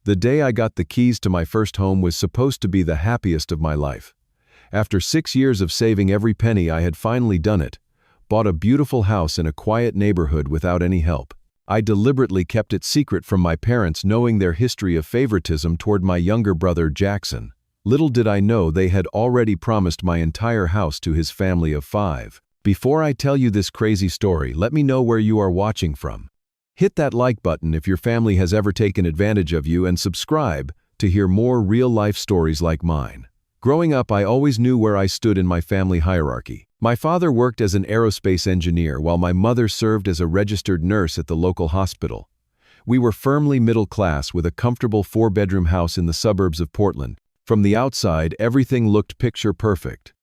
The day I got the keys to my first home was supposed to be the happiest of my life. After 6 years of saving every penny, I had finally done it. Bought a beautiful house in a quiet neighborhood without any help. I deliberately kept it secret from my parents, knowing their history of favoritism toward my younger brother Jackson. Little did I know they had already promised my entire house to his family of 5. Before I tell you this crazy story, let me know where you are watching from. Hit that like button if your family has ever taken advantage of you, and subscribe to hear more real-life stories like mine. Growing up, I always knew where I stood in my family hierarchy. My father worked as an aerospace engineer while my mother served as a registered nurse at the local hospital. We were firmly middle class with a comfortable 4-bedroom house in the suburbs of Portland. From the outside, everything looked picture perfect.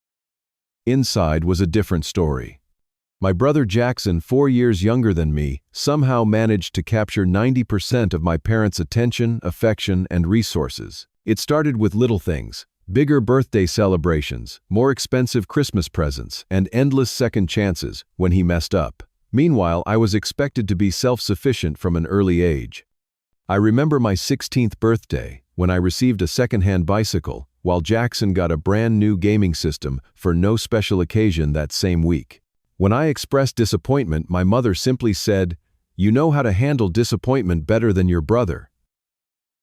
Inside was a different story. My brother Jackson, 4 years younger than me, somehow managed to capture 90% of my parents' attention, affection, and resources. It started with little things: bigger birthday celebrations, more expensive Christmas presents, and endless second chances when he messed up. Meanwhile, I was expected to be self-sufficient from an early age. I remember my 16th birthday, when I received a second-hand bicycle, while Jackson got a brand new gaming system for no special occasion that same week. When I expressed disappointment, my mother simply said, "You know how to handle disappointment better than your brother."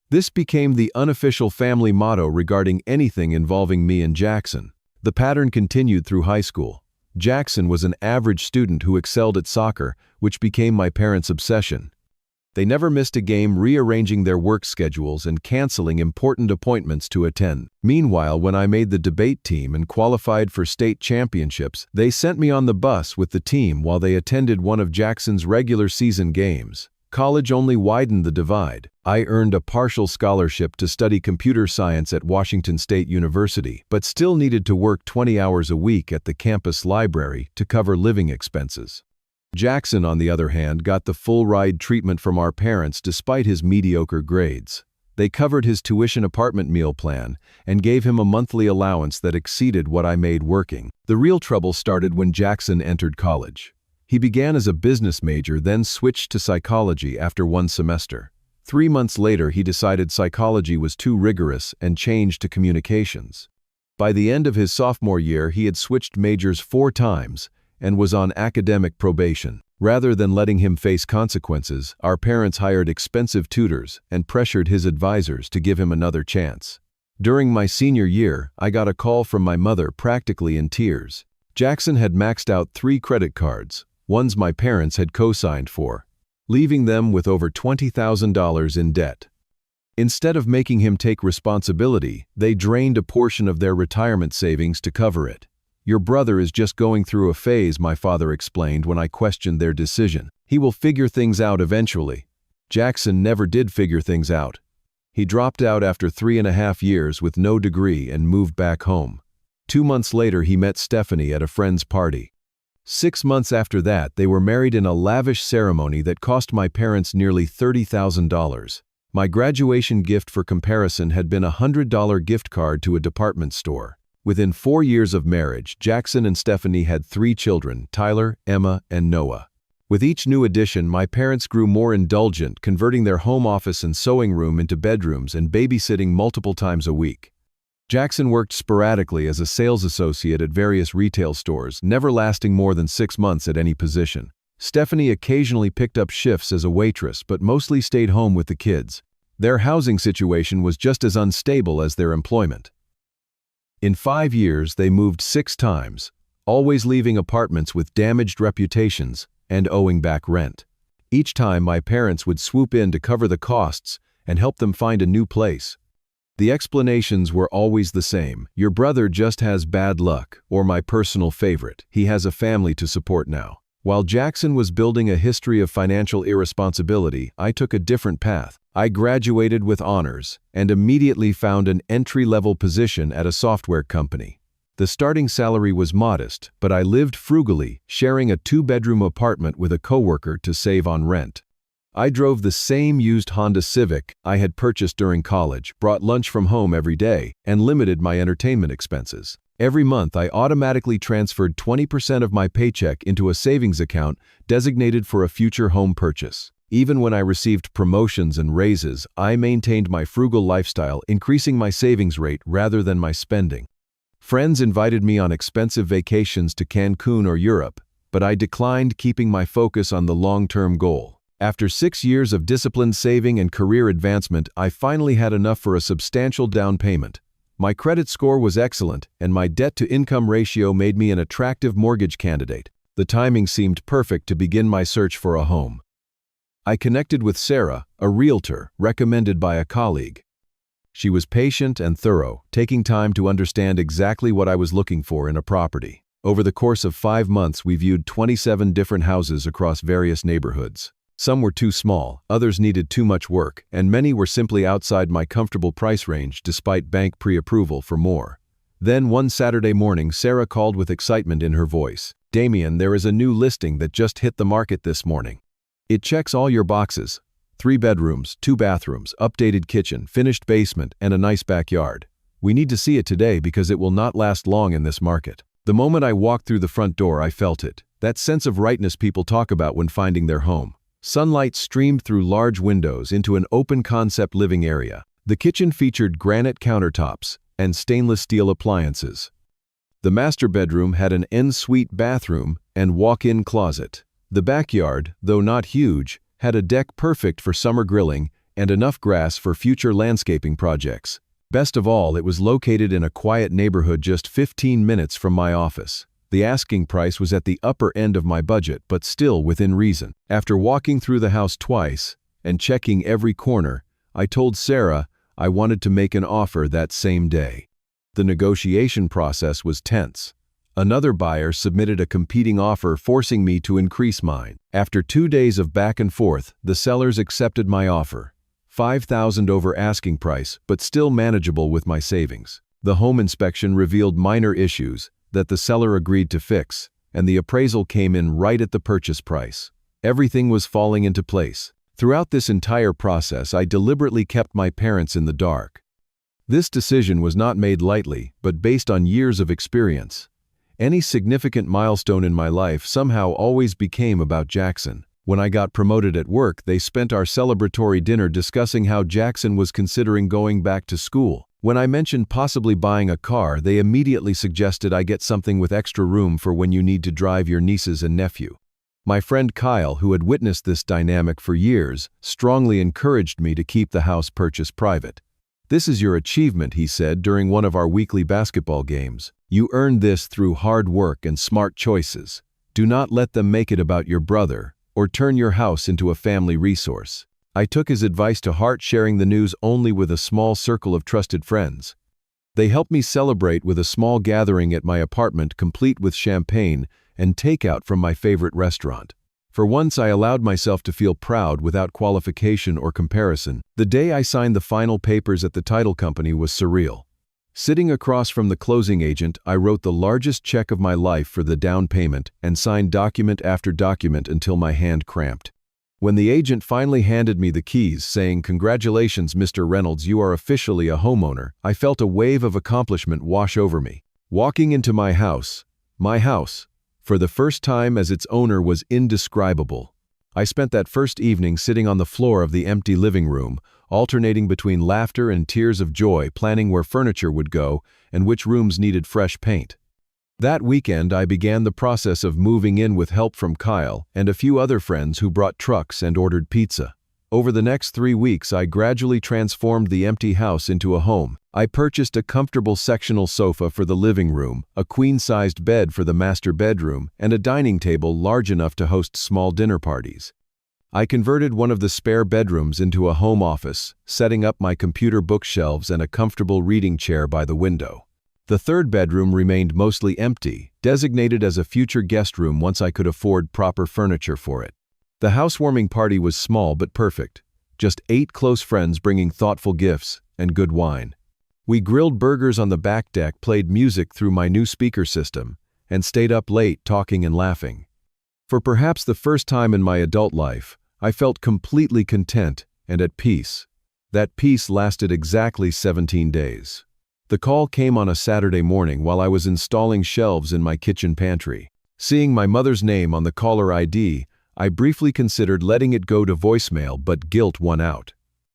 This became the unofficial family motto regarding anything involving me and Jackson. The pattern continued through high school. Jackson was an average student who excelled at soccer, which became my parents' obsession. They never missed a game, rearranging their work schedules and canceling important appointments to attend. Meanwhile, when I made the debate team and qualified for state championships, they sent me on the bus with the team while they attended one of Jackson's regular season games. College only widened the divide. I earned a partial scholarship to study computer science at Washington State University, but still needed to work 20 hours a week at the campus library to cover living expenses. Jackson, on the other hand, got the full-ride treatment from our parents despite his mediocre grades. They covered his tuition apartment meal plan and gave him a monthly allowance that exceeded what I made working. The real trouble started when Jackson entered college. He began as a business major, then switched to psychology after 1 semester. 3 months later, he decided psychology was too rigorous and changed to communications. By the end of his sophomore year, he had switched majors 4 times and was on academic probation. Rather than letting him face consequences, our parents hired expensive tutors and pressured his advisors to give him another chance. During my senior year, I got a call from my mother, practically in tears. Jackson had maxed out 3 credit cards, ones my parents had co-signed for, leaving them with over $20,000 in debt. Instead of making him take responsibility, they drained a portion of their retirement savings to cover it. "Your brother is just going through a phase," my father explained when I questioned their decision. "He will figure things out eventually." Jackson never did figure things out. He dropped out after 3.5 years with no degree and moved back home. 2 months later, he met Stephanie at a friend's party. 6 months after that, they were married in a lavish ceremony that cost my parents nearly $30,000. My graduation gift, for comparison, had been a $100 gift card to a department store. Within 4 years of marriage, Jackson and Stephanie had 3 children: Tyler, Emma, and Noah. With each new addition, my parents grew more indulgent, converting their home office and sewing room into bedrooms and babysitting multiple times a week. Jackson worked sporadically as a sales associate at various retail stores, never lasting more than 6 months at any position. Stephanie occasionally picked up shifts as a waitress, but mostly stayed home with the kids. Their housing situation was just as unstable as their employment. In 5 years, they moved 6 times, always leaving apartments with damaged reputations and owing back rent. Each time, my parents would swoop in to cover the costs and help them find a new place. The explanations were always the same: "Your brother just has bad luck," or, my personal favorite, "He has a family to support now." While Jackson was building a history of financial irresponsibility, I took a different path. I graduated with honors and immediately found an entry-level position at a software company. The starting salary was modest, but I lived frugally, sharing a 2-bedroom apartment with a coworker to save on rent. I drove the same used Honda Civic I had purchased during college, brought lunch from home every day, and limited my entertainment expenses. Every month, I automatically transferred 20% of my paycheck into a savings account designated for a future home purchase. Even when I received promotions and raises, I maintained my frugal lifestyle, increasing my savings rate rather than my spending. Friends invited me on expensive vacations to Cancun or Europe, but I declined, keeping my focus on the long-term goal. After 6 years of disciplined saving and career advancement, I finally had enough for a substantial down payment. My credit score was excellent, and my debt-to-income ratio made me an attractive mortgage candidate. The timing seemed perfect to begin my search for a home. I connected with Sarah, a realtor recommended by a colleague. She was patient and thorough, taking time to understand exactly what I was looking for in a property. Over the course of 5 months, we viewed 27 different houses across various neighborhoods. Some were too small, others needed too much work, and many were simply outside my comfortable price range despite bank pre-approval for more. Then one Saturday morning, Sarah called with excitement in her voice. "Damien, there is a new listing that just hit the market this morning. It checks all your boxes. 3 bedrooms, 2 bathrooms, updated kitchen, finished basement, and a nice backyard. We need to see it today because it will not last long in this market." The moment I walked through the front door, I felt it. That sense of rightness people talk about when finding their home. Sunlight streamed through large windows into an open-concept living area. The kitchen featured granite countertops and stainless steel appliances. The master bedroom had an en-suite bathroom and walk-in closet. The backyard, though not huge, had a deck perfect for summer grilling and enough grass for future landscaping projects. Best of all, it was located in a quiet neighborhood just 15 minutes from my office. The asking price was at the upper end of my budget, but still within reason. After walking through the house twice and checking every corner, I told Sarah I wanted to make an offer that same day. The negotiation process was tense. Another buyer submitted a competing offer, forcing me to increase mine. After 2 days of back and forth, the sellers accepted my offer. $5,000 over asking price, but still manageable with my savings. The home inspection revealed minor issues that the seller agreed to fix, and the appraisal came in right at the purchase price. Everything was falling into place. Throughout this entire process, I deliberately kept my parents in the dark. This decision was not made lightly, but based on years of experience. Any significant milestone in my life somehow always became about Jackson. When I got promoted at work, they spent our celebratory dinner discussing how Jackson was considering going back to school. When I mentioned possibly buying a car, they immediately suggested I get something with extra room for when you need to drive your nieces and nephew. My friend Kyle, who had witnessed this dynamic for years, strongly encouraged me to keep the house purchase private. "This is your achievement," he said during one of our weekly basketball games. "You earned this through hard work and smart choices. Do not let them make it about your brother or turn your house into a family resource." I took his advice to heart, sharing the news only with a small circle of trusted friends. They helped me celebrate with a small gathering at my apartment, complete with champagne and takeout from my favorite restaurant. For once, I allowed myself to feel proud without qualification or comparison. The day I signed the final papers at the title company was surreal. Sitting across from the closing agent, I wrote the largest check of my life for the down payment and signed document after document until my hand cramped. When the agent finally handed me the keys, saying, "Congratulations, Mr. Reynolds, you are officially a homeowner," I felt a wave of accomplishment wash over me. Walking into my house, for the first time as its owner, was indescribable. I spent that first evening sitting on the floor of the empty living room, alternating between laughter and tears of joy, planning where furniture would go and which rooms needed fresh paint. That weekend, I began the process of moving in with help from Kyle and a few other friends who brought trucks and ordered pizza. Over the next 3 weeks, I gradually transformed the empty house into a home. I purchased a comfortable sectional sofa for the living room, a queen-sized bed for the master bedroom, and a dining table large enough to host small dinner parties. I converted one of the spare bedrooms into a home office, setting up my computer bookshelves and a comfortable reading chair by the window. The third bedroom remained mostly empty, designated as a future guest room once I could afford proper furniture for it. The housewarming party was small but perfect, just 8 close friends bringing thoughtful gifts and good wine. We grilled burgers on the back deck, played music through my new speaker system, and stayed up late talking and laughing. For perhaps the first time in my adult life, I felt completely content and at peace. That peace lasted exactly 17 days. The call came on a Saturday morning while I was installing shelves in my kitchen pantry. Seeing my mother's name on the caller ID, I briefly considered letting it go to voicemail, but guilt won out.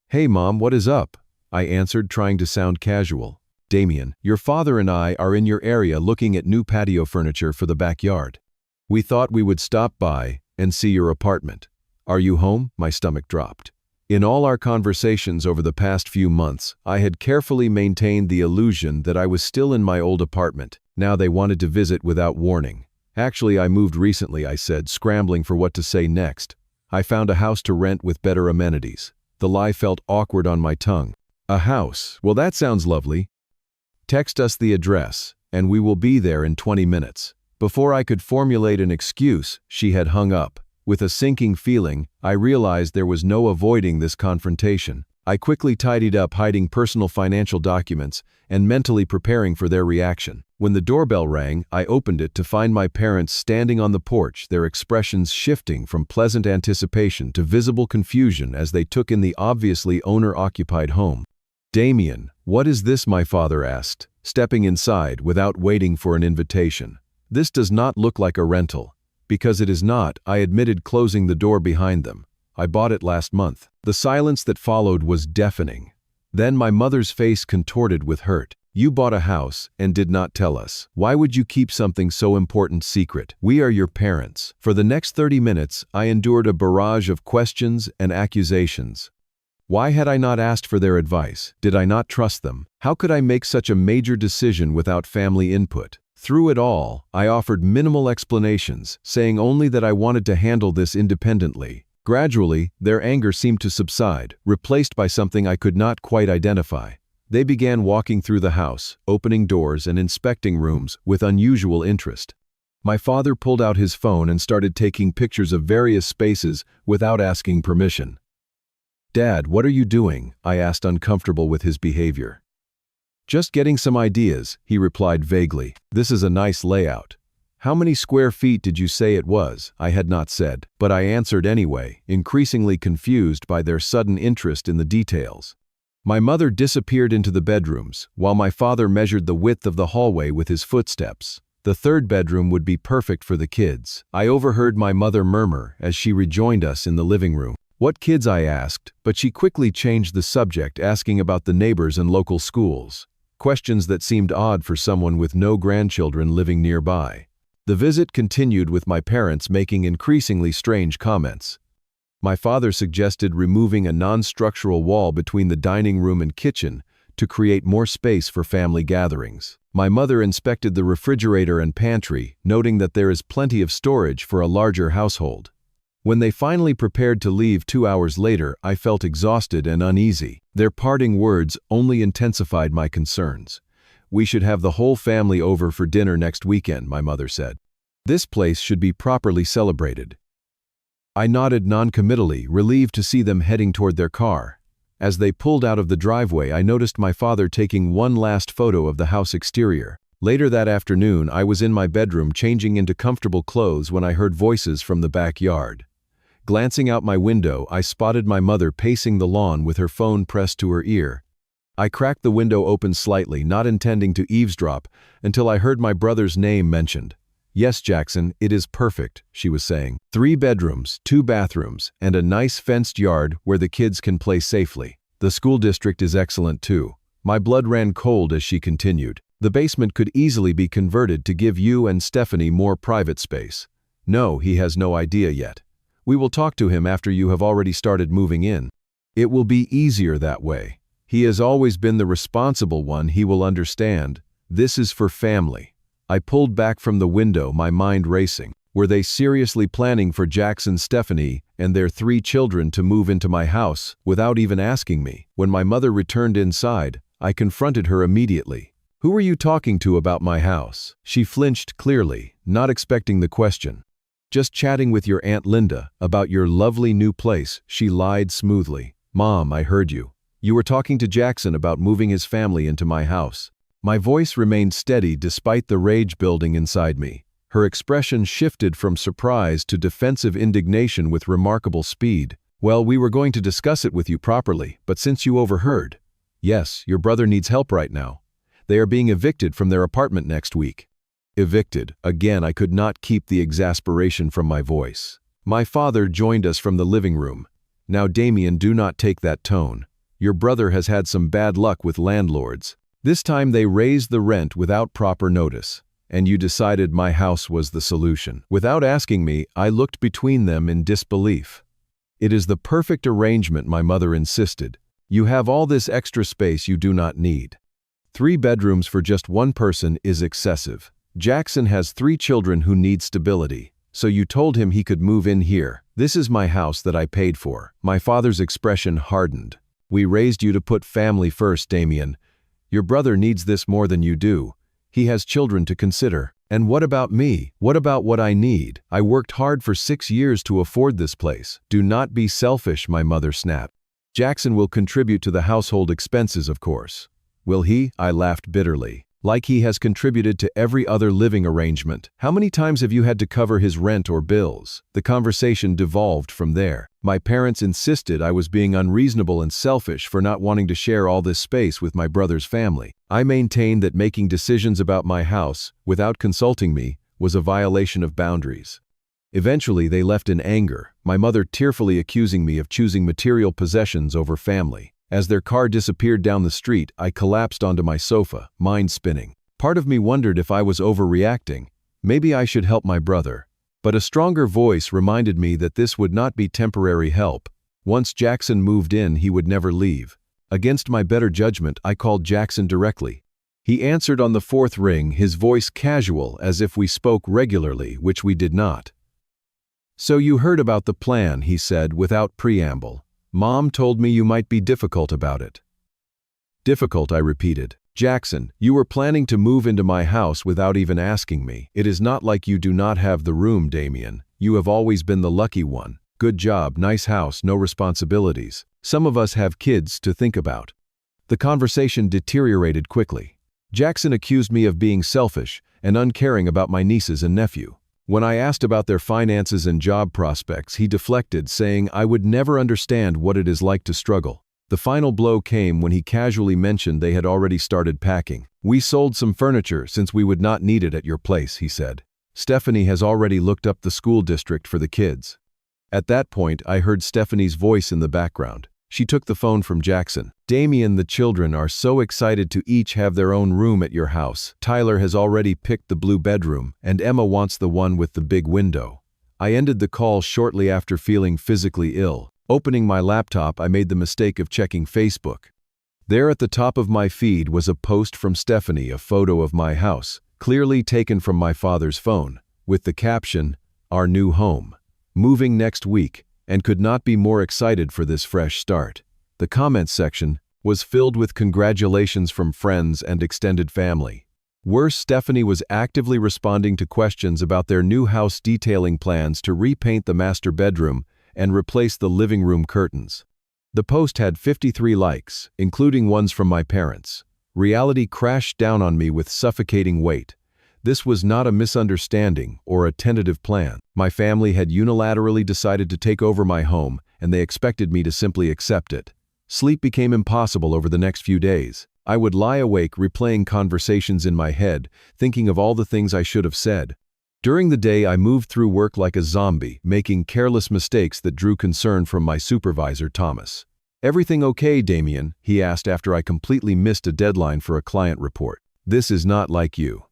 "Hey Mom, what is up?" I answered, trying to sound casual. "Damien, your father and I are in your area looking at new patio furniture for the backyard. We thought we would stop by and see your apartment. Are you home?" My stomach dropped. In all our conversations over the past few months, I had carefully maintained the illusion that I was still in my old apartment. Now they wanted to visit without warning. "Actually, I moved recently," I said, scrambling for what to say next. "I found a house to rent with better amenities." The lie felt awkward on my tongue. "A house? Well, that sounds lovely. Text us the address, and we will be there in 20 minutes. Before I could formulate an excuse, she had hung up. With a sinking feeling, I realized there was no avoiding this confrontation. I quickly tidied up, hiding personal financial documents and mentally preparing for their reaction. When the doorbell rang, I opened it to find my parents standing on the porch, their expressions shifting from pleasant anticipation to visible confusion as they took in the obviously owner-occupied home. "Damien, what is this?" my father asked, stepping inside without waiting for an invitation. "This does not look like a rental." "Because it is not," I admitted, closing the door behind them. "I bought it last month." The silence that followed was deafening. Then my mother's face contorted with hurt. "You bought a house and did not tell us. Why would you keep something so important secret? We are your parents." For the next 30 minutes, I endured a barrage of questions and accusations. Why had I not asked for their advice? Did I not trust them? How could I make such a major decision without family input? Through it all, I offered minimal explanations, saying only that I wanted to handle this independently. Gradually, their anger seemed to subside, replaced by something I could not quite identify. They began walking through the house, opening doors and inspecting rooms with unusual interest. My father pulled out his phone and started taking pictures of various spaces without asking permission. "Dad, what are you doing?" I asked, uncomfortable with his behavior. "Just getting some ideas," he replied vaguely. "This is a nice layout." "How many square feet did you say it was?" I had not said, but I answered anyway, increasingly confused by their sudden interest in the details. My mother disappeared into the bedrooms, while my father measured the width of the hallway with his footsteps. The third bedroom would be perfect for the kids. I overheard my mother murmur as she rejoined us in the living room. "What kids?" I asked, but she quickly changed the subject, asking about the neighbors and local schools. Questions that seemed odd for someone with no grandchildren living nearby. The visit continued with my parents making increasingly strange comments. My father suggested removing a non-structural wall between the dining room and kitchen to create more space for family gatherings. My mother inspected the refrigerator and pantry, noting that there is plenty of storage for a larger household. When they finally prepared to leave 2 hours later, I felt exhausted and uneasy. Their parting words only intensified my concerns. "We should have the whole family over for dinner next weekend," my mother said. "This place should be properly celebrated." I nodded noncommittally, relieved to see them heading toward their car. As they pulled out of the driveway, I noticed my father taking one last photo of the house exterior. Later that afternoon, I was in my bedroom changing into comfortable clothes when I heard voices from the backyard. Glancing out my window, I spotted my mother pacing the lawn with her phone pressed to her ear. I cracked the window open slightly, not intending to eavesdrop, until I heard my brother's name mentioned. "Yes, Jackson, it is perfect," she was saying. 3 bedrooms, 2 bathrooms, and a nice fenced yard where the kids can play safely. The school district is excellent too." My blood ran cold as she continued. "The basement could easily be converted to give you and Stephanie more private space." "No, he has no idea yet. We will talk to him after you have already started moving in. It will be easier that way. He has always been the responsible one. He will understand. This is for family." I pulled back from the window, my mind racing. Were they seriously planning for Jackson, Stephanie, and their 3 children to move into my house without even asking me? When my mother returned inside, I confronted her immediately. "Who are you talking to about my house?" She flinched clearly, not expecting the question. "Just chatting with your Aunt Linda about your lovely new place," she lied smoothly. "Mom, I heard you. You were talking to Jackson about moving his family into my house." My voice remained steady despite the rage building inside me. Her expression shifted from surprise to defensive indignation with remarkable speed. "Well, we were going to discuss it with you properly, but since you overheard..." "Yes, your brother needs help right now. They are being evicted from their apartment next week." Evicted. Again, I could not keep the exasperation from my voice. My father joined us from the living room. Now, Damien, do not take that tone. Your brother has had some bad luck with landlords. This time they raised the rent without proper notice, and you decided my house was the solution. Without asking me, I looked between them in disbelief. It is the perfect arrangement, my mother insisted. You have all this extra space you do not need. 3 bedrooms for just one person is excessive. Jackson has 3 children who need stability, so you told him he could move in here. This is my house that I paid for. My father's expression hardened. We raised you to put family first, Damien. Your brother needs this more than you do. He has children to consider. And what about me? What about what I need? I worked hard for 6 years to afford this place. Do not be selfish, my mother snapped. Jackson will contribute to the household expenses, of course. Will he? I laughed bitterly. Like he has contributed to every other living arrangement. How many times have you had to cover his rent or bills? The conversation devolved from there. My parents insisted I was being unreasonable and selfish for not wanting to share all this space with my brother's family. I maintained that making decisions about my house, without consulting me, was a violation of boundaries. Eventually, they left in anger, my mother tearfully accusing me of choosing material possessions over family. As their car disappeared down the street, I collapsed onto my sofa, mind spinning. Part of me wondered if I was overreacting. Maybe I should help my brother. But a stronger voice reminded me that this would not be temporary help. Once Jackson moved in, he would never leave. Against my better judgment, I called Jackson directly. He answered on the 4th ring, his voice casual, as if we spoke regularly, which we did not. "So you heard about the plan," he said without preamble. "Mom told me you might be difficult about it." "Difficult," I repeated. "Jackson, you were planning to move into my house without even asking me. It is not like you do not have the room, Damien. You have always been the lucky one. Good job, nice house, no responsibilities. Some of us have kids to think about." The conversation deteriorated quickly. Jackson accused me of being selfish and uncaring about my nieces and nephew. When I asked about their finances and job prospects, he deflected, saying I would never understand what it is like to struggle. The final blow came when he casually mentioned they had already started packing. "We sold some furniture since we would not need it at your place," he said. "Stephanie has already looked up the school district for the kids." At that point, I heard Stephanie's voice in the background. She took the phone from Jackson. "Damien, the children are so excited to each have their own room at your house. Tyler has already picked the blue bedroom, and Emma wants the one with the big window." I ended the call shortly after feeling physically ill. Opening my laptop, I made the mistake of checking Facebook. There at the top of my feed was a post from Stephanie, a photo of my house, clearly taken from my father's phone, with the caption, "Our new home. Moving next week, and could not be more excited for this fresh start." The comments section was filled with congratulations from friends and extended family. Worse, Stephanie was actively responding to questions about their new house, detailing plans to repaint the master bedroom and replace the living room curtains. The post had 53 likes, including ones from my parents. Reality crashed down on me with suffocating weight. This was not a misunderstanding or a tentative plan. My family had unilaterally decided to take over my home, and they expected me to simply accept it. Sleep became impossible over the next few days. I would lie awake replaying conversations in my head, thinking of all the things I should have said. During the day, I moved through work like a zombie, making careless mistakes that drew concern from my supervisor, Thomas. "Everything okay, Damien?" he asked after I completely missed a deadline for a client report. "This is not like you."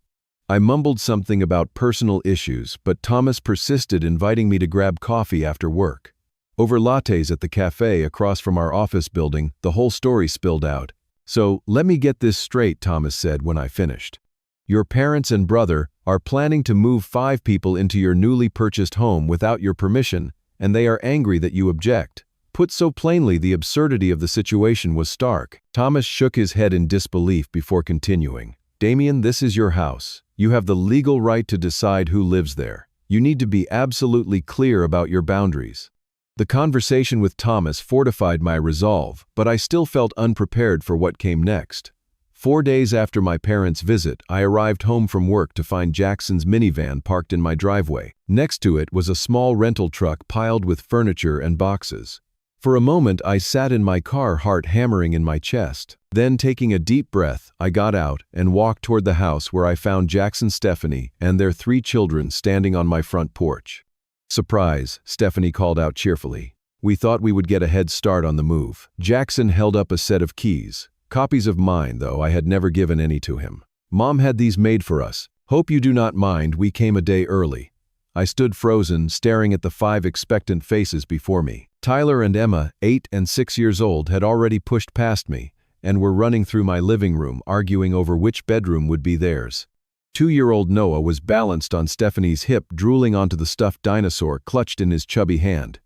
I mumbled something about personal issues, but Thomas persisted, inviting me to grab coffee after work. Over lattes at the cafe across from our office building, the whole story spilled out. "So, let me get this straight," Thomas said when I finished. "Your parents and brother are planning to move 5 people into your newly purchased home without your permission, and they are angry that you object." Put so plainly, the absurdity of the situation was stark. Thomas shook his head in disbelief before continuing. "Damien, this is your house. You have the legal right to decide who lives there. You need to be absolutely clear about your boundaries." The conversation with Thomas fortified my resolve, but I still felt unprepared for what came next. 4 days after my parents' visit, I arrived home from work to find Jackson's minivan parked in my driveway. Next to it was a small rental truck piled with furniture and boxes. For a moment, I sat in my car, heart hammering in my chest. Then, taking a deep breath, I got out and walked toward the house, where I found Jackson, Stephanie, and their 3 children standing on my front porch. "Surprise," Stephanie called out cheerfully. "We thought we would get a head start on the move." Jackson held up a set of keys. Copies of mine, though I had never given any to him. "Mom had these made for us. Hope you do not mind, we came a day early." I stood frozen, staring at the 5 expectant faces before me. Tyler and Emma, 8 and 6 years old, had already pushed past me and were running through my living room, arguing over which bedroom would be theirs. 2-year-old Noah was balanced on Stephanie's hip, drooling onto the stuffed dinosaur clutched in his chubby hand.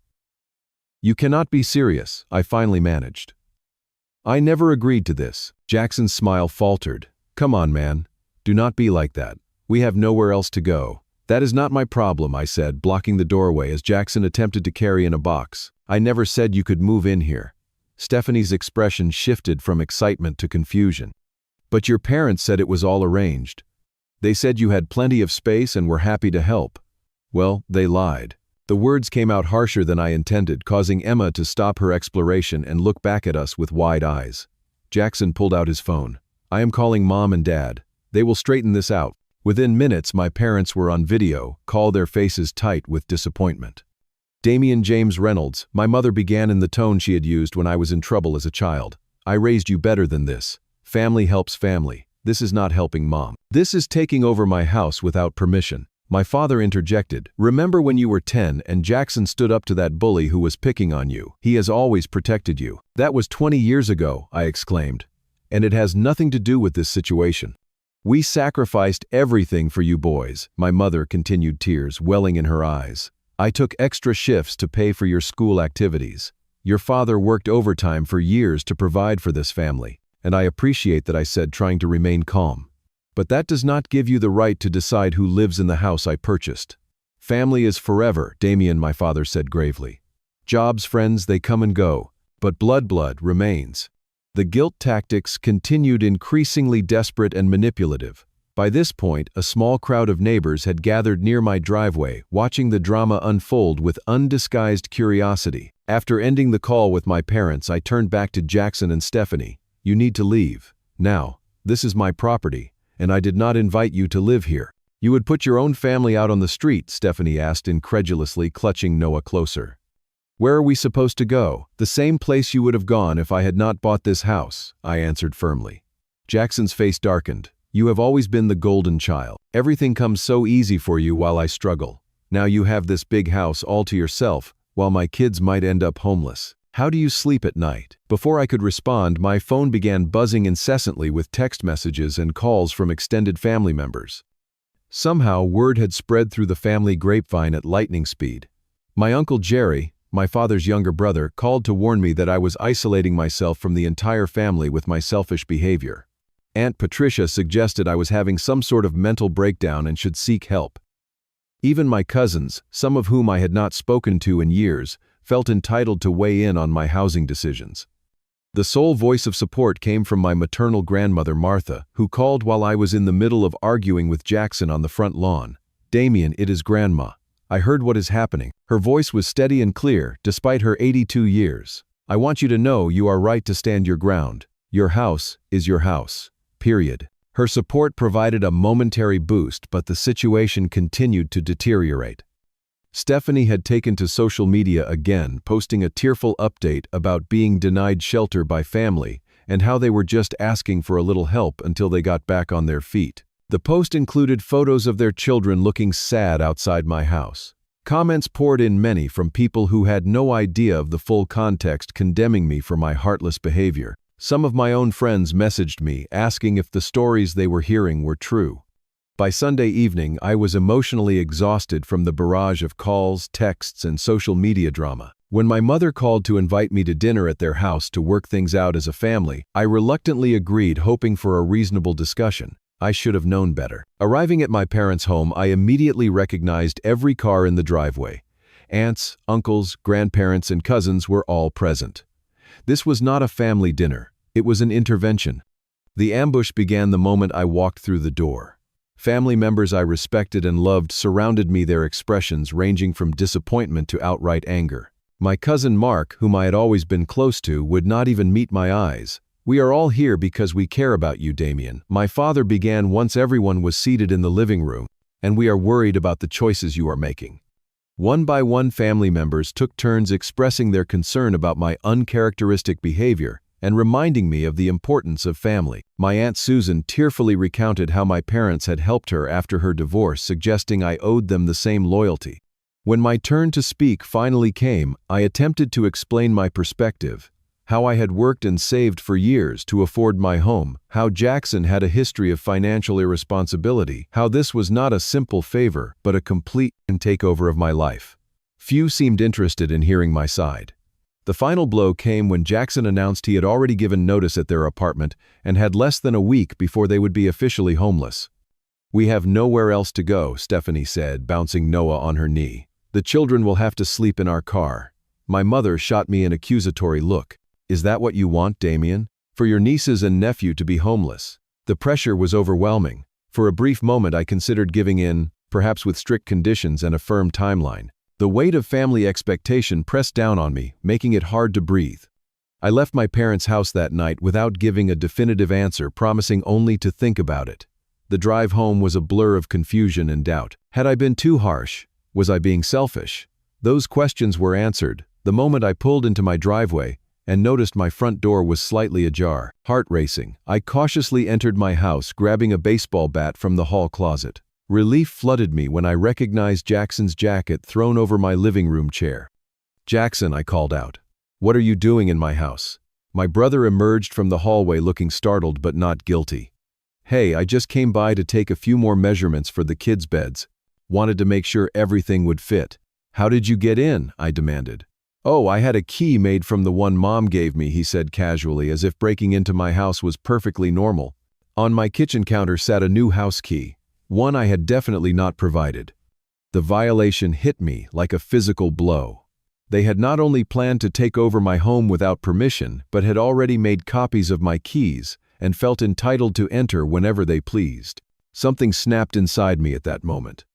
"You cannot be serious," I finally managed. "I never agreed to this." Jackson's smile faltered. "Come on, man. Do not be like that. We have nowhere else to go." "That is not my problem," I said, blocking the doorway as Jackson attempted to carry in a box. "I never said you could move in here." Stephanie's expression shifted from excitement to confusion. "But your parents said it was all arranged. They said you had plenty of space and were happy to help." "Well, they lied." The words came out harsher than I intended, causing Emma to stop her exploration and look back at us with wide eyes. Jackson pulled out his phone. "I am calling Mom and Dad. They will straighten this out." Within minutes, my parents were on video, their faces tight with disappointment. "Damian James Reynolds," my mother began in the tone she had used when I was in trouble as a child. "I raised you better than this. Family helps family. This is not helping Mom. This is taking over my house without permission." My father interjected. "Remember when you were 10 and Jackson stood up to that bully who was picking on you? He has always protected you." "That was 20 years ago," I exclaimed. "And it has nothing to do with this situation. We sacrificed everything for you boys," my mother continued, tears welling in her eyes. "I took extra shifts to pay for your school activities. Your father worked overtime for years to provide for this family, and I appreciate that," I said, trying to remain calm. "But that does not give you the right to decide who lives in the house I purchased." "Family is forever, Damian," my father said gravely. "Jobs, friends, they come and go, but blood remains." The guilt tactics continued, increasingly desperate and manipulative. By this point, a small crowd of neighbors had gathered near my driveway, watching the drama unfold with undisguised curiosity. After ending the call with my parents, I turned back to Jackson and Stephanie. "You need to leave. Now. This is my property, and I did not invite you to live here." "You would put your own family out on the street?" Stephanie asked incredulously, clutching Noah closer. "Where are we supposed to go?" "The same place you would have gone if I had not bought this house," I answered firmly. Jackson's face darkened. "You have always been the golden child. Everything comes so easy for you while I struggle. Now you have this big house all to yourself, while my kids might end up homeless. How do you sleep at night?" Before I could respond, my phone began buzzing incessantly with text messages and calls from extended family members. Somehow, word had spread through the family grapevine at lightning speed. My Uncle Jerry, my father's younger brother, called to warn me that I was isolating myself from the entire family with my selfish behavior. Aunt Patricia suggested I was having some sort of mental breakdown and should seek help. Even my cousins, some of whom I had not spoken to in years, felt entitled to weigh in on my housing decisions. The sole voice of support came from my maternal grandmother Martha, who called while I was in the middle of arguing with Jackson on the front lawn. "Damian, it is Grandma. I heard what is happening." Her voice was steady and clear, despite her 82 years. "I want you to know you are right to stand your ground. Your house is your house. Period." Her support provided a momentary boost, but the situation continued to deteriorate. Stephanie had taken to social media again, posting a tearful update about being denied shelter by family and how they were just asking for a little help until they got back on their feet. The post included photos of their children looking sad outside my house. Comments poured in, many from people who had no idea of the full context, condemning me for my heartless behavior. Some of my own friends messaged me, asking if the stories they were hearing were true. By Sunday evening, I was emotionally exhausted from the barrage of calls, texts, and social media drama. When my mother called to invite me to dinner at their house to work things out as a family, I reluctantly agreed, hoping for a reasonable discussion. I should have known better. Arriving at my parents' home, I immediately recognized every car in the driveway. Aunts, uncles, grandparents, and cousins were all present. This was not a family dinner. It was an intervention. The ambush began the moment I walked through the door. Family members I respected and loved surrounded me, their expressions ranging from disappointment to outright anger. My cousin Mark, whom I had always been close to, would not even meet my eyes. "We are all here because we care about you, Damian," my father began once everyone was seated in the living room, "and we are worried about the choices you are making." One by one, family members took turns expressing their concern about my uncharacteristic behavior and reminding me of the importance of family. My Aunt Susan tearfully recounted how my parents had helped her after her divorce, suggesting I owed them the same loyalty. When my turn to speak finally came, I attempted to explain my perspective, how I had worked and saved for years to afford my home, how Jackson had a history of financial irresponsibility, how this was not a simple favor, but a complete takeover of my life. Few seemed interested in hearing my side. The final blow came when Jackson announced he had already given notice at their apartment and had less than a week before they would be officially homeless. "We have nowhere else to go," Stephanie said, bouncing Noah on her knee. "The children will have to sleep in our car." My mother shot me an accusatory look. "Is that what you want, Damien? For your nieces and nephew to be homeless?" The pressure was overwhelming. For a brief moment I considered giving in, perhaps with strict conditions and a firm timeline. The weight of family expectation pressed down on me, making it hard to breathe. I left my parents' house that night without giving a definitive answer, promising only to think about it. The drive home was a blur of confusion and doubt. Had I been too harsh? Was I being selfish? Those questions were answered the moment I pulled into my driveway and noticed my front door was slightly ajar. Heart racing, I cautiously entered my house, grabbing a baseball bat from the hall closet. Relief flooded me when I recognized Jackson's jacket thrown over my living room chair. "Jackson," I called out. "What are you doing in my house?" My brother emerged from the hallway looking startled but not guilty. "Hey, I just came by to take a few more measurements for the kids' beds. Wanted to make sure everything would fit." "How did you get in?" I demanded. "Oh, I had a key made from the one Mom gave me," he said casually, as if breaking into my house was perfectly normal. On my kitchen counter sat a new house key, one I had definitely not provided. The violation hit me like a physical blow. They had not only planned to take over my home without permission, but had already made copies of my keys and felt entitled to enter whenever they pleased. Something snapped inside me at that moment.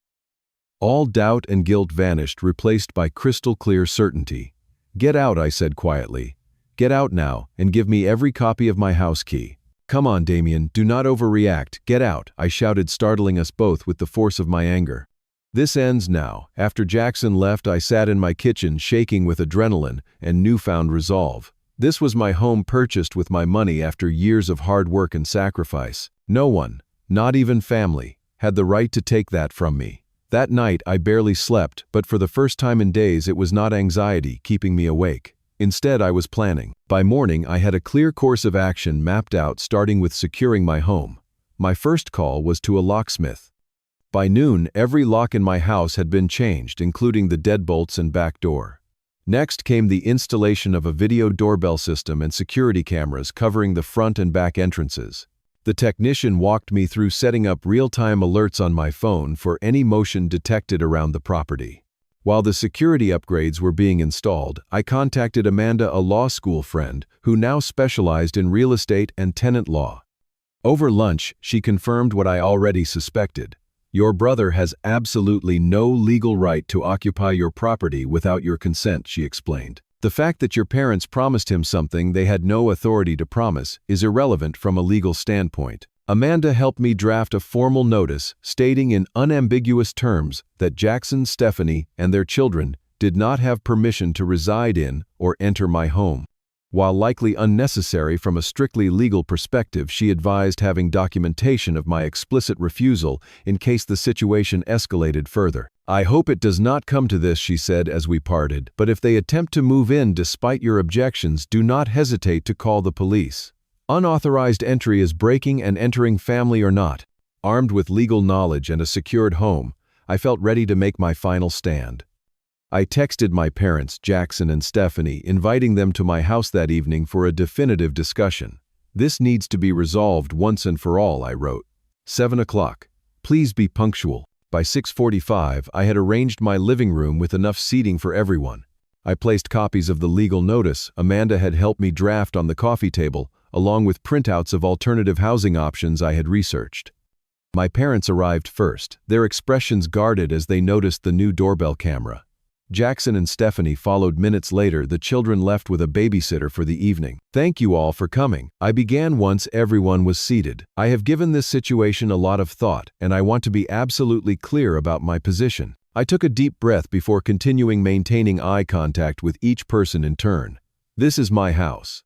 All doubt and guilt vanished, replaced by crystal clear certainty. "Get out," I said quietly. "Get out now and give me every copy of my house key." "Come on, Damien, do not overreact. Get out," I shouted, startling us both with the force of my anger. This ends now. After Jackson left, I sat in my kitchen, shaking with adrenaline and newfound resolve. This was my home, purchased with my money after years of hard work and sacrifice. No one, not even family, had the right to take that from me. That night I barely slept, but for the first time in days it was not anxiety keeping me awake. Instead, I was planning. By morning, I had a clear course of action mapped out, starting with securing my home. My first call was to a locksmith. By noon, every lock in my house had been changed, including the deadbolts and back door. Next came the installation of a video doorbell system and security cameras covering the front and back entrances. The technician walked me through setting up real-time alerts on my phone for any motion detected around the property. While the security upgrades were being installed, I contacted Amanda, a law school friend who now specialized in real estate and tenant law. Over lunch, she confirmed what I already suspected. "Your brother has absolutely no legal right to occupy your property without your consent," she explained. "The fact that your parents promised him something they had no authority to promise is irrelevant from a legal standpoint." Amanda helped me draft a formal notice stating in unambiguous terms that Jackson, Stephanie, and their children did not have permission to reside in or enter my home. While likely unnecessary from a strictly legal perspective, she advised having documentation of my explicit refusal in case the situation escalated further. "I hope it does not come to this," she said as we parted, "but if they attempt to move in despite your objections, do not hesitate to call the police. Unauthorized entry is breaking and entering, family or not." Armed with legal knowledge and a secured home, I felt ready to make my final stand. I texted my parents, Jackson and Stephanie, inviting them to my house that evening for a definitive discussion. "This needs to be resolved once and for all," I wrote. 7 o'clock. Please be punctual. By 6:45, I had arranged my living room with enough seating for everyone. I placed copies of the legal notice Amanda had helped me draft on the coffee table, along with printouts of alternative housing options I had researched. My parents arrived first, their expressions guarded as they noticed the new doorbell camera. Jackson and Stephanie followed minutes later, the children left with a babysitter for the evening. "Thank you all for coming," I began once everyone was seated. "I have given this situation a lot of thought, and I want to be absolutely clear about my position. I took a deep breath before continuing maintaining eye contact with each person in turn. This is my house.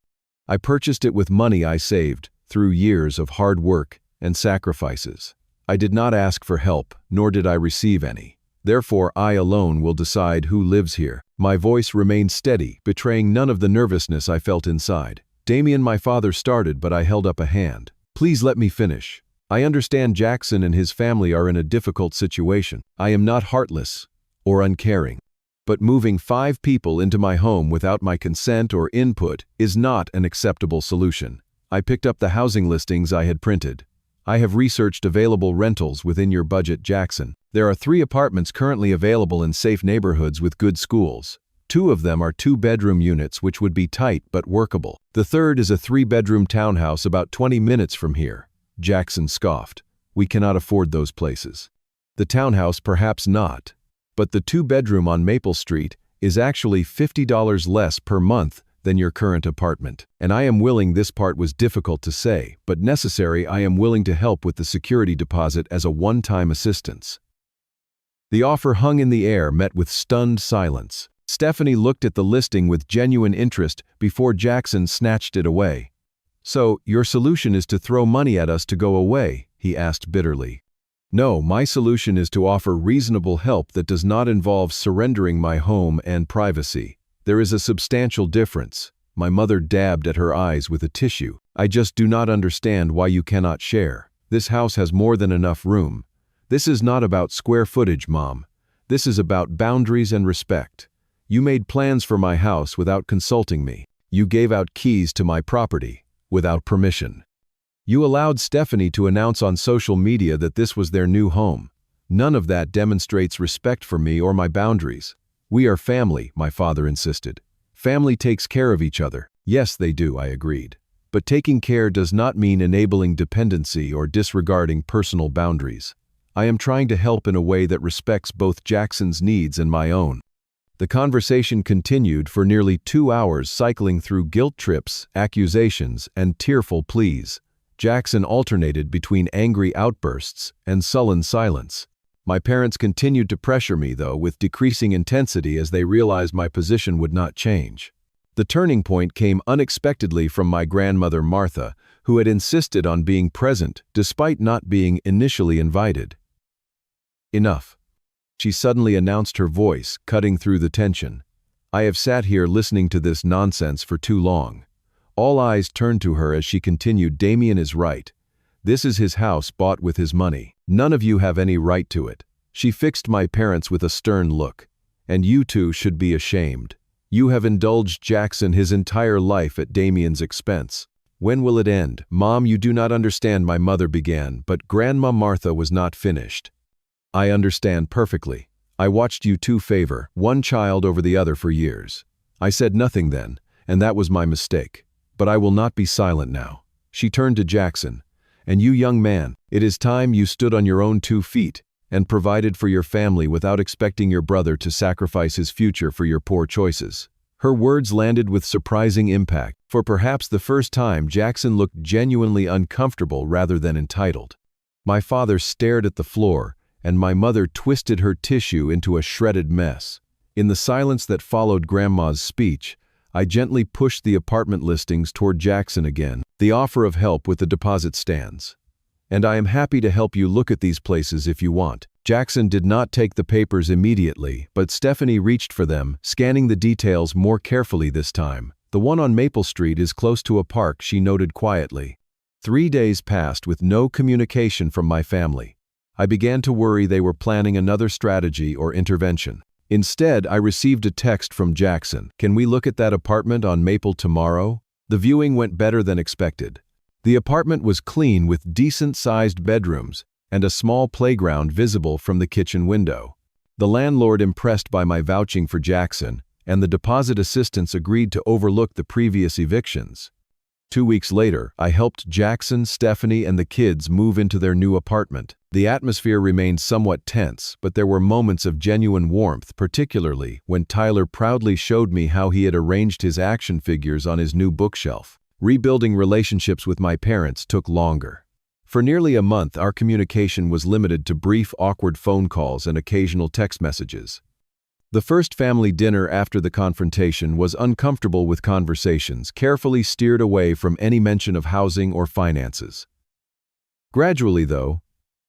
I purchased it with money I saved through years of hard work and sacrifices. I did not ask for help, nor did I receive any. Therefore, I alone will decide who lives here. My voice remained steady, betraying none of the nervousness I felt inside. Damien, my father, started, but I held up a hand. Please let me finish. I understand Jackson and his family are in a difficult situation. I am not heartless or uncaring. But moving 5 people into my home without my consent or input is not an acceptable solution. I picked up the housing listings I had printed. I have researched available rentals within your budget, Jackson. There are 3 apartments currently available in safe neighborhoods with good schools. 2 of them are 2-bedroom units which would be tight but workable. The third is a 3-bedroom townhouse about 20 minutes from here. Jackson scoffed. We cannot afford those places. The townhouse perhaps not, but the 2-bedroom on Maple Street is actually $50 less per month than your current apartment. And I am willing, this part was difficult to say, but necessary, I am willing to help with the security deposit as a one-time assistance. The offer hung in the air, met with stunned silence. Stephanie looked at the listing with genuine interest before Jackson snatched it away. So, your solution is to throw money at us to go away? He asked bitterly. No, my solution is to offer reasonable help that does not involve surrendering my home and privacy. There is a substantial difference. My mother dabbed at her eyes with a tissue. I just do not understand why you cannot share. This house has more than enough room. This is not about square footage, Mom. This is about boundaries and respect. You made plans for my house without consulting me. You gave out keys to my property without permission. You allowed Stephanie to announce on social media that this was their new home. None of that demonstrates respect for me or my boundaries. We are family, my father insisted. Family takes care of each other. Yes, they do, I agreed. But taking care does not mean enabling dependency or disregarding personal boundaries. I am trying to help in a way that respects both Jackson's needs and my own. The conversation continued for nearly 2 hours, cycling through guilt trips, accusations, and tearful pleas. Jackson alternated between angry outbursts and sullen silence. My parents continued to pressure me, though, with decreasing intensity as they realized my position would not change. The turning point came unexpectedly from my grandmother Martha, who had insisted on being present despite not being initially invited. Enough. She suddenly announced, her voice cutting through the tension. I have sat here listening to this nonsense for too long. All eyes turned to her as she continued, Damien is right. This is his house bought with his money. None of you have any right to it. She fixed my parents with a stern look. And you two should be ashamed. You have indulged Jackson his entire life at Damien's expense. When will it end? Mom, you do not understand, my mother began, but Grandma Martha was not finished. I understand perfectly. I watched you two favor one child over the other for years. I said nothing then, and that was my mistake. But I will not be silent now. She turned to Jackson. And you, young man, it is time you stood on your own 2 feet and provided for your family without expecting your brother to sacrifice his future for your poor choices. Her words landed with surprising impact. For perhaps the first time, Jackson looked genuinely uncomfortable rather than entitled. My father stared at the floor, and my mother twisted her tissue into a shredded mess. In the silence that followed Grandma's speech, I gently pushed the apartment listings toward Jackson again. The offer of help with the deposit stands. And I am happy to help you look at these places if you want. Jackson did not take the papers immediately, but Stephanie reached for them, scanning the details more carefully this time. The one on Maple Street is close to a park, she noted quietly. 3 days passed with no communication from my family. I began to worry they were planning another strategy or intervention. Instead, I received a text from Jackson. Can we look at that apartment on Maple tomorrow? The viewing went better than expected. The apartment was clean with decent-sized bedrooms and a small playground visible from the kitchen window. The landlord, impressed by my vouching for Jackson, and the deposit assistants agreed to overlook the previous evictions. 2 weeks later, I helped Jackson, Stephanie, and the kids move into their new apartment. The atmosphere remained somewhat tense, but there were moments of genuine warmth, particularly when Tyler proudly showed me how he had arranged his action figures on his new bookshelf. Rebuilding relationships with my parents took longer. For nearly a month, our communication was limited to brief, awkward phone calls and occasional text messages. The first family dinner after the confrontation was uncomfortable with conversations carefully steered away from any mention of housing or finances. Gradually, though,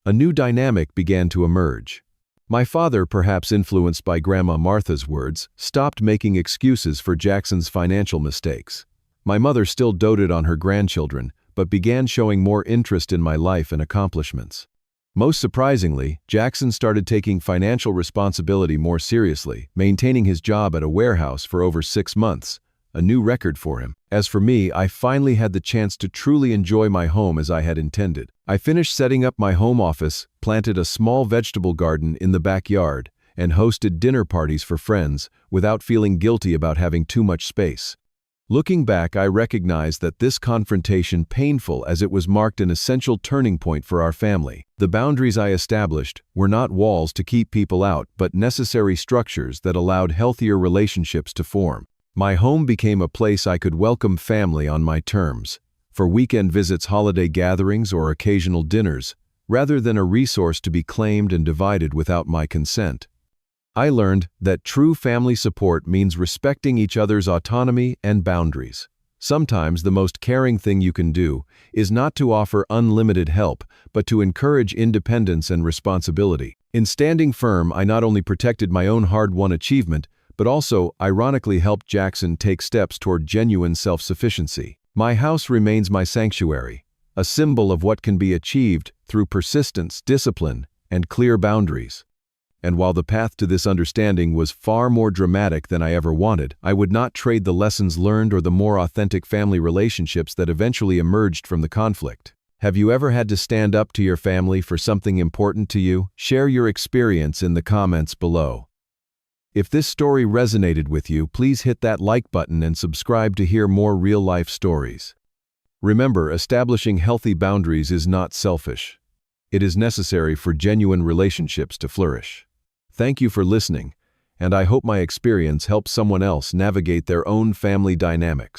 a new dynamic began to emerge. My father, perhaps influenced by Grandma Martha's words, stopped making excuses for Jackson's financial mistakes. My mother still doted on her grandchildren, but began showing more interest in my life and accomplishments. Most surprisingly, Jackson started taking financial responsibility more seriously, maintaining his job at a warehouse for over 6 months, a new record for him. As for me, I finally had the chance to truly enjoy my home as I had intended. I finished setting up my home office, planted a small vegetable garden in the backyard, and hosted dinner parties for friends without feeling guilty about having too much space. Looking back, I recognize that this confrontation, painful as it was, marked an essential turning point for our family. The boundaries I established were not walls to keep people out, but necessary structures that allowed healthier relationships to form. My home became a place I could welcome family on my terms, for weekend visits, holiday gatherings, or occasional dinners, rather than a resource to be claimed and divided without my consent. I learned that true family support means respecting each other's autonomy and boundaries. Sometimes the most caring thing you can do is not to offer unlimited help, but to encourage independence and responsibility. In standing firm, I not only protected my own hard-won achievement, but also, ironically, helped Jackson take steps toward genuine self-sufficiency. My house remains my sanctuary, a symbol of what can be achieved through persistence, discipline, and clear boundaries. And while the path to this understanding was far more dramatic than I ever wanted, I would not trade the lessons learned or the more authentic family relationships that eventually emerged from the conflict. Have you ever had to stand up to your family for something important to you? Share your experience in the comments below. If this story resonated with you, please hit that like button and subscribe to hear more real-life stories. Remember, establishing healthy boundaries is not selfish. It is necessary for genuine relationships to flourish. Thank you for listening, and I hope my experience helps someone else navigate their own family dynamics.